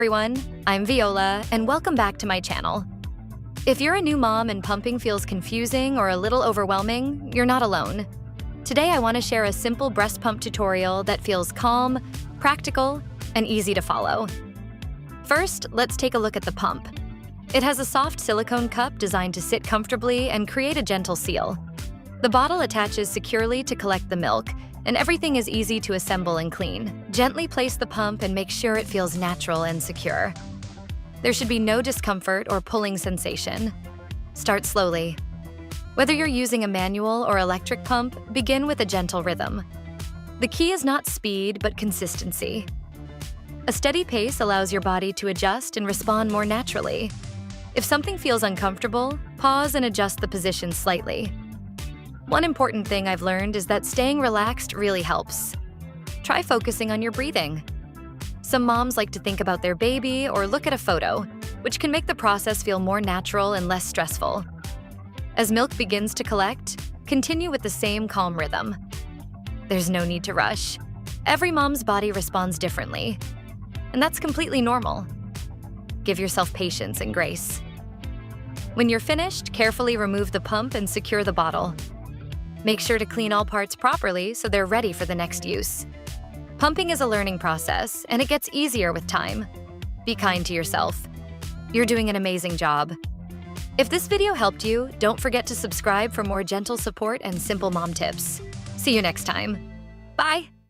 Everyone, I'm Viola, and welcome back to my channel. If you're a new mom and pumping feels confusing or a little overwhelming, you're not alone. Today I want to share a simple breast pump tutorial that feels calm, practical, and easy to follow. First, let's take a look at the pump. It has a soft silicone cup designed to sit comfortably and create a gentle seal. The bottle attaches securely to collect the milk, and everything is easy to assemble and clean. Gently place the pump and make sure it feels natural and secure. There should be no discomfort or pulling sensation. Start slowly. Whether you're using a manual or electric pump, begin with a gentle rhythm. The key is not speed, but consistency. A steady pace allows your body to adjust and respond more naturally. If something feels uncomfortable, pause and adjust the position slightly. One important thing I've learned is that staying relaxed really helps. Try focusing on your breathing. Some moms like to think about their baby or look at a photo, which can make the process feel more natural and less stressful. As milk begins to collect, continue with the same calm rhythm. There's no need to rush. Every mom's body responds differently, and that's completely normal. Give yourself patience and grace. When you're finished, carefully remove the pump and secure the bottle. Make sure to clean all parts properly so they're ready for the next use. Pumping is a learning process, and it gets easier with time. Be kind to yourself. You're doing an amazing job. If this video helped you, don't forget to subscribe for more gentle support and simple mom tips. See you next time. Bye!